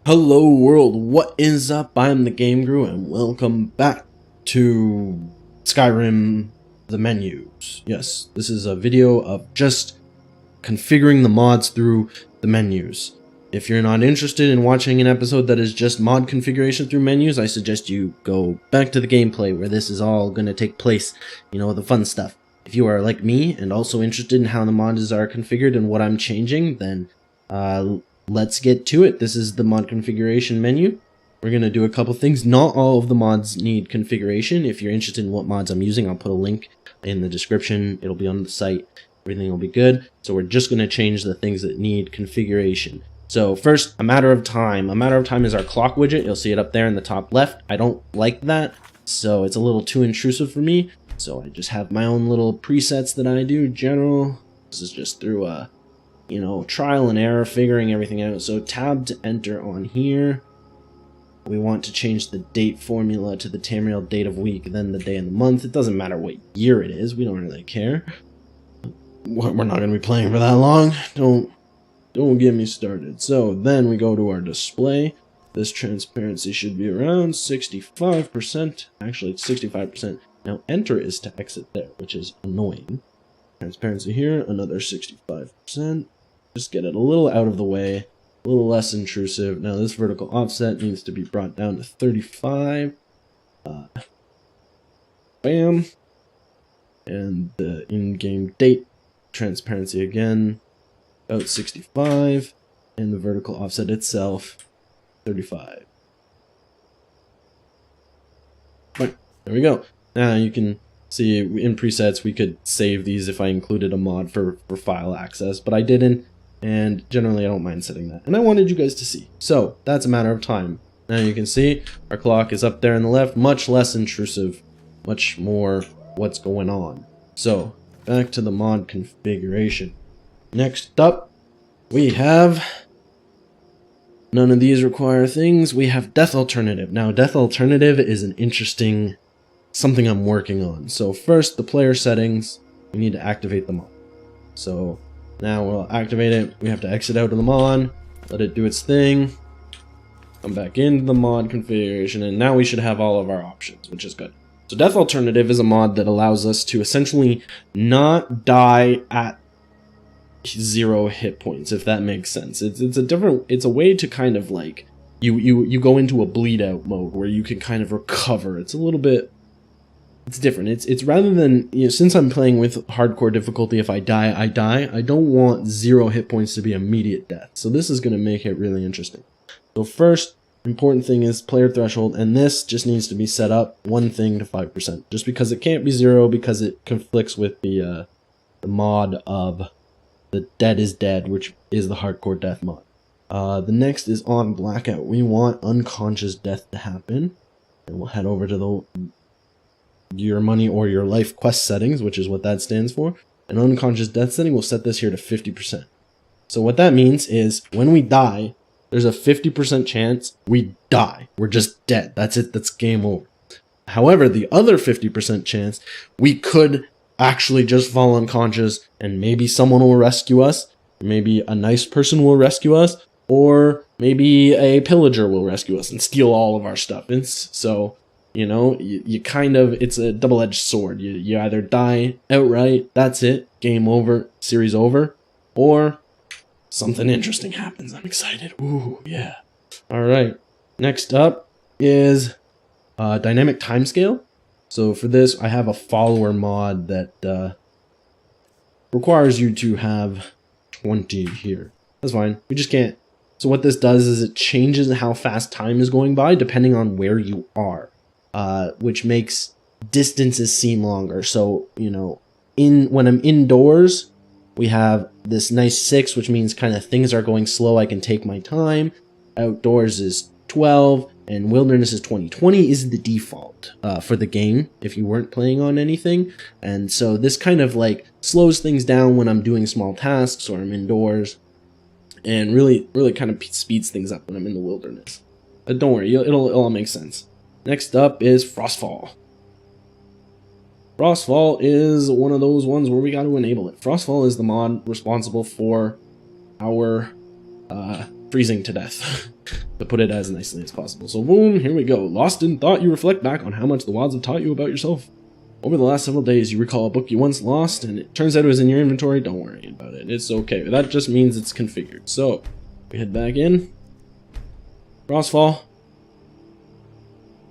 Hello world, what is up? I'm the Game Grue and welcome back to Skyrim, the menus. Yes, this is a video of just configuring the mods through the menus. If you're not interested in watching an episode that is just mod configuration through menus, I suggest you go back to the gameplay where this is all going to take place, you know, the fun stuff. If you are like me and also interested in how the mods are configured and what I'm changing, then let's get to it. This is the mod configuration menu. We're going to do a couple things. Not all of the mods need configuration. If you're interested in what mods I'm using, I'll put a link in the description. It'll be on the site. Everything will be good. So we're just going to change the things that need configuration. So first, a matter of time. A matter of time is our clock widget. You'll see it up there in the top left. I don't like that, so it's a little too intrusive for me. So I just have my own little presets that I do. General. This is just through a trial and error, figuring everything out. So tab to enter on here. We want to change the date formula to the Tamriel date of week, then the day and the month. It doesn't matter what year it is. We don't really care. We're not going to be playing for that long. Don't get me started. So then we go to our display. This transparency should be around 65%. Actually, it's 65%. Now enter is to exit there, which is annoying. Transparency here, another 65%. Just get it a little out of the way, a little less intrusive. Now this vertical offset needs to be brought down to 35. Bam. And the in-game date transparency again, about 65. And the vertical offset itself, 35. Right, there we go. Now you can see in presets we could save these if I included a mod for file access, but I didn't. And generally I don't mind setting that. And I wanted you guys to see. So that's a matter of time. Now you can see our clock is up there on the left, much less intrusive, much more what's going on. So back to the mod configuration. Next up, we have, none of these require things. We have death alternative. Now death alternative is an interesting something I'm working on. So first, the player settings, we need to activate the mod. So now we'll activate it. We have to exit out of the mod, let it do its thing, come back into the mod configuration, and now we should have all of our options, which is good. So Death Alternative is a mod that allows us to essentially not die at 0 hit points, if that makes sense. It's a way to kind of like, you go into a bleed out mode where you can kind of recover. It's a little bit, it's different. It's rather than, since I'm playing with hardcore difficulty, if I die, I die. I don't want 0 hit points to be immediate death. So this is going to make it really interesting. So first important thing is player threshold, and this just needs to be set up one thing to 5%, just because it can't be 0 because it conflicts with the mod of the Dead is Dead, which is the hardcore death mod. The next is on blackout. We want unconscious death to happen, and we'll head over to the your money or your life quest settings, which is what that stands for. An unconscious death setting, we'll set this here to 50%. So what that means is when we die, there's a 50% chance we die. We're just dead. That's it. That's game over. However, the other 50% chance, we could actually just fall unconscious and maybe someone will rescue us. Maybe a nice person will rescue us, or maybe a pillager will rescue us and steal all of our stuff. So you kind of, it's a double-edged sword. You either die outright, that's it, game over, series over, or something interesting happens. I'm excited. Ooh, yeah. All right. Next up is dynamic timescale. So for this, I have a follower mod that requires you to have 20 here. That's fine. We just can't. So what this does is it changes how fast time is going by depending on where you are. Which makes distances seem longer. So, when I'm indoors, we have this nice 6, which means kind of things are going slow. I can take my time. Outdoors is 12, and wilderness is 20. 20 is the default for the game if you weren't playing on anything. And so this kind of like slows things down when I'm doing small tasks or I'm indoors, and really kind of speeds things up when I'm in the wilderness. But don't worry, it'll all make sense. Next up is Frostfall. Frostfall is one of those ones where we got to enable it. Frostfall is the mod responsible for our freezing to death, to put it as nicely as possible. So boom, here we go. Lost in thought, you reflect back on how much the WoDs have taught you about yourself. Over the last several days, you recall a book you once lost, and it turns out it was in your inventory. Don't worry about it. It's okay. That just means it's configured. So, we head back in. Frostfall.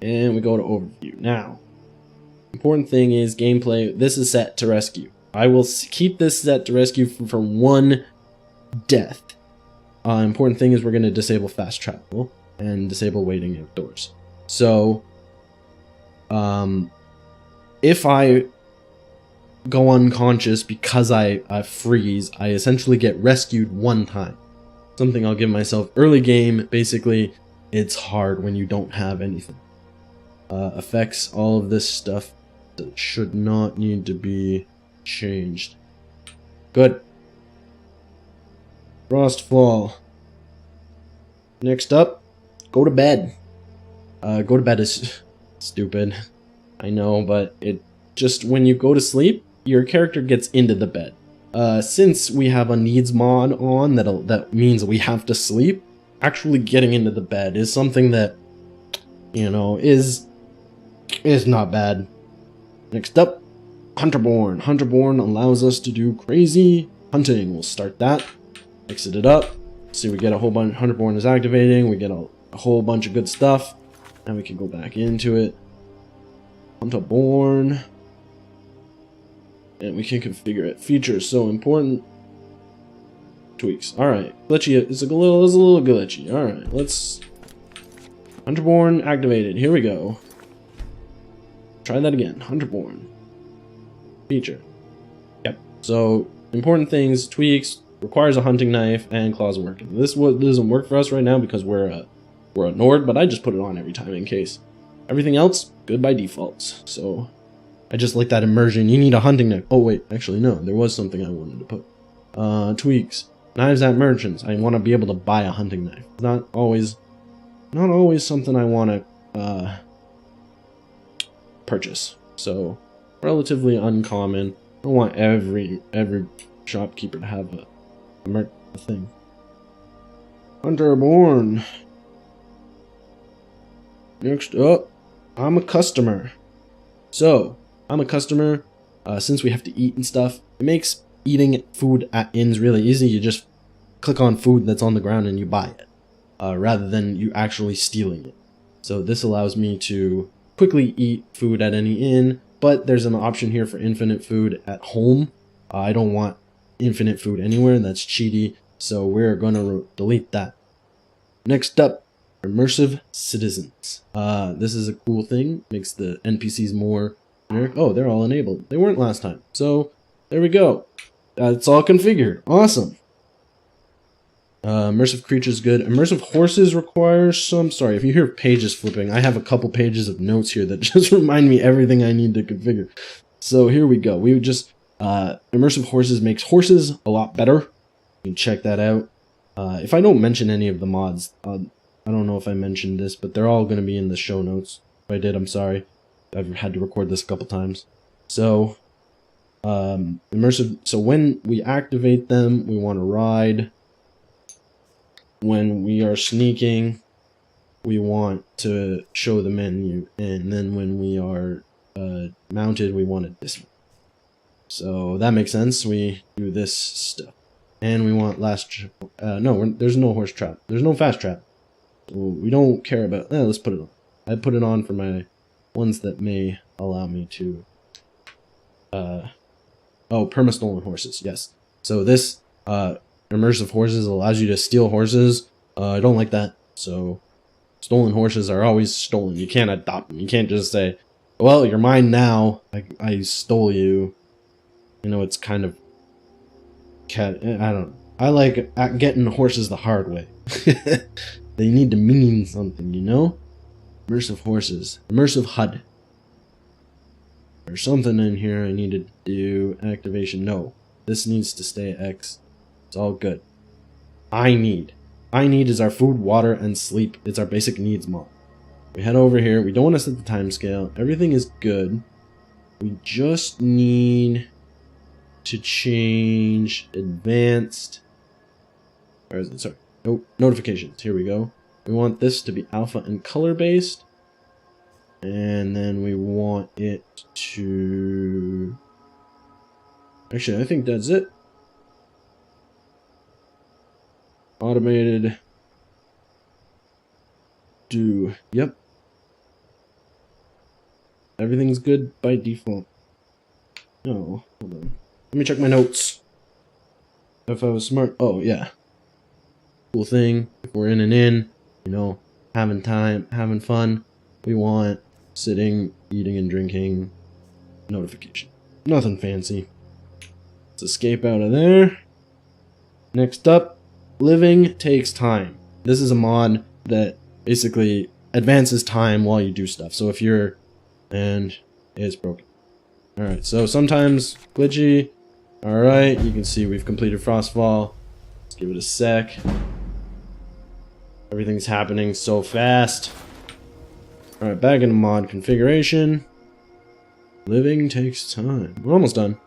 And we go to overview. Now, important thing is gameplay. This is set to rescue. I will keep this set to rescue from one death. Important thing is we're going to disable fast travel and disable waiting outdoors. So, if I go unconscious because I freeze, I essentially get rescued one time. Something I'll give myself early game. Basically, it's hard when you don't have anything. Effects, all of this stuff that should not need to be changed. Good. Frostfall. Next up, go to bed. Go to bed is stupid. I know, but it just, when you go to sleep, your character gets into the bed. Since we have a needs mod on, that means we have to sleep, actually getting into the bed is something that, you know, is not bad. Next up, Hunterborn. Hunterborn allows us to do crazy hunting. We'll start that. Exit it up. See, we get a whole bunch. Hunterborn is activating. We get a whole bunch of good stuff. Now we can go back into it. Hunterborn. And we can configure it. Features, so important. Tweaks. Alright. Glitchy. It's a little glitchy. Alright, let's... Hunterborn activated. Here we go. Try that again. Hunterborn. Feature. Yep. So, important things, tweaks, requires a hunting knife, and claws working. This doesn't work for us right now because we're a Nord, but I just put it on every time in case. Everything else, good by default. So, I just like that immersion. You need a hunting knife. Oh wait, actually no, there was something I wanted to put. Tweaks. Knives at merchants. I want to be able to buy a hunting knife. Not always something I want to purchase. So, relatively uncommon. I don't want every shopkeeper to have a thing. Hunterborn. Next up, I'm a customer. So, I'm a customer. Since we have to eat and stuff, it makes eating food at inns really easy. You just click on food that's on the ground and you buy it, rather than you actually stealing it. So this allows me to quickly eat food at any inn, but there's an option here for infinite food at home. I don't want infinite food anywhere. That's cheaty, so we're going to delete that. Next up, Immersive Citizens. This is a cool thing. Makes the NPCs more generic. Oh, they're all enabled. They weren't last time. So, there we go. It's all configured. Awesome. Immersive creatures good. Immersive horses requires some... Sorry, if you hear pages flipping, I have a couple pages of notes here that just remind me everything I need to configure. So, here we go. We would just... Immersive Horses makes horses a lot better. You can check that out. If I don't mention any of the mods, I don't know if I mentioned this, but they're all going to be in the show notes. If I did, I'm sorry. I've had to record this a couple times. So, immersive. So when we activate them, we want to ride. When we are sneaking, we want to show the menu, and then when we are mounted, we want to dismount. So that makes sense. We do this stuff, and we want last. No, there's no horse trap. There's no fast trap. So we don't care about. Let's put it on. I put it on for my ones that may allow me to. Oh, perma-stolen horses. Yes. So this Immersive Horses allows you to steal horses. I don't like that. So stolen horses are always stolen. You can't adopt them. You can't just say, well, you're mine now. I stole you. You know, it's kind of... I don't know. I like getting horses the hard way. They need to mean something, you know? Immersive Horses. Immersive HUD. There's something in here I needed to do. Activation. No. This needs to stay at X. It's all good. I need is our food, water, and sleep. It's our basic needs mod. We head over here. We don't want to set the timescale. Everything is good. We just need to change advanced. Or is it? Sorry. Nope, notifications. Here we go. We want this to be alpha and color based. And then we want it to... Actually, I think that's it. Automated. Do. Yep. Everything's good by default. Oh, hold on. Let me check my notes. If I was smart. Oh, yeah. Cool thing. If we're in and in, you know, having time, having fun, we want sitting, eating, and drinking notification. Nothing fancy. Let's escape out of there. Next up, living takes time. This is a mod that basically advances time while you do stuff. So if you're... and it's broken. Alright, so sometimes glitchy. Alright, you can see we've completed Frostfall. Let's give it a sec. Everything's happening so fast. Alright, back into mod configuration. Living takes time. We're almost done.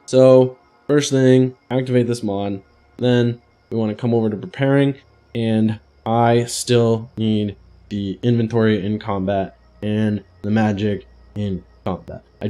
So, first thing, activate this mod. Then, we want to come over to preparing. And I still need the inventory in combat and the magic in combat. I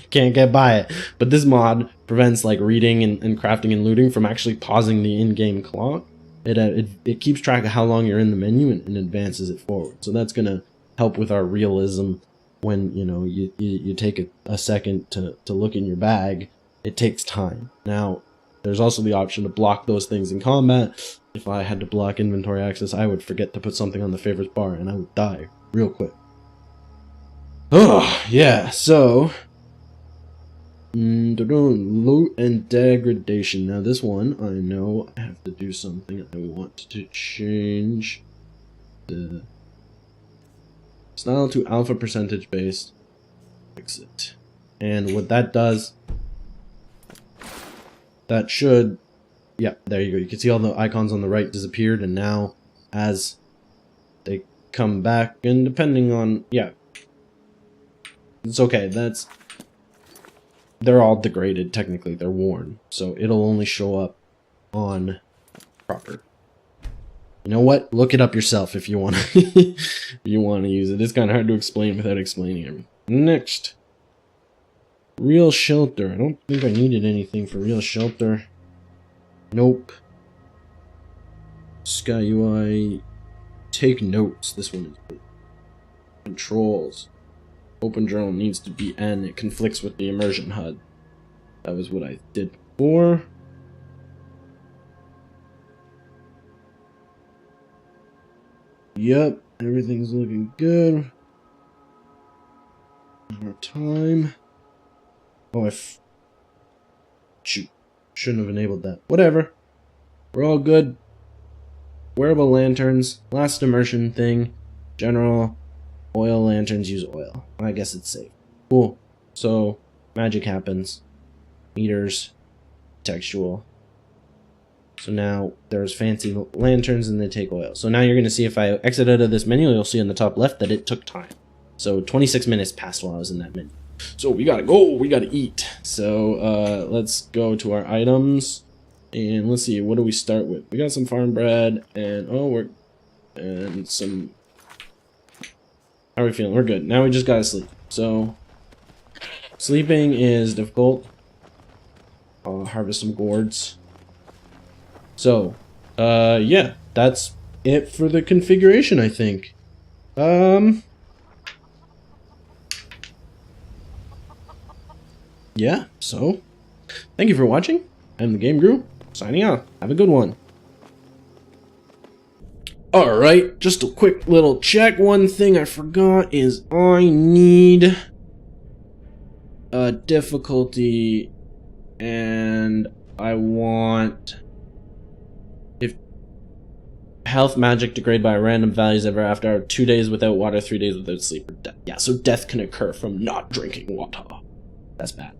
can't get by it. But this mod prevents like reading and crafting and looting from actually pausing the in-game clock. It keeps track of how long you're in the menu and advances it forward. So that's gonna help with our realism when, you know, you take a second to look in your bag. It takes time. Now, there's also the option to block those things in combat. If I had to block inventory access, I would forget to put something on the favorites bar and I would die real quick. Oh, yeah, so... loot and degradation. Now this one, I know I have to do something. I want to change the style to alpha percentage based. Exit. And what that does, that should... yeah, there you go. You can see all the icons on the right disappeared, and now as they come back, and depending on... yeah. It's okay, that's... they're all degraded, technically. They're worn. So it'll only show up on proper. You know what? Look it up yourself if you want to if you want to use it. It's kind of hard to explain without explaining it. Next. Real shelter. I don't think I needed anything for real shelter. Nope. Sky UI. Take notes. This one is good. Controls. Open journal needs to be N. It conflicts with the immersion HUD. That was what I did before. Yep, everything's looking good. More time. Oh, shoot. Shouldn't have enabled that. Whatever. We're all good. Wearable lanterns. Last immersion thing. General. Oil lanterns use oil. I guess it's safe. Cool. So, magic happens. Meters. Textual. So now, there's fancy lanterns and they take oil. So now you're going to see if I exit out of this menu, you'll see on the top left that it took time. So 26 minutes passed while I was in that menu. So we gotta go, we gotta eat. So let's go to our items. And let's see, what do we start with? We got some farm bread and, and some... how are we feeling? We're good. Now we just gotta sleep. So, sleeping is difficult. I'll harvest some gourds. So, yeah, that's it for the configuration, I think. Yeah, so, thank you for watching. I'm the Game Grue, signing off. Have a good one. Alright, just a quick little check. One thing I forgot is I need a difficulty, and I want if health magic degrade by random values ever after 2 days without water, 3 days without sleep, or death. Yeah, so death can occur from not drinking water. That's bad.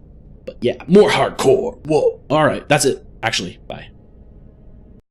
But yeah, more hardcore. Whoa. Alright, that's it. Actually, bye.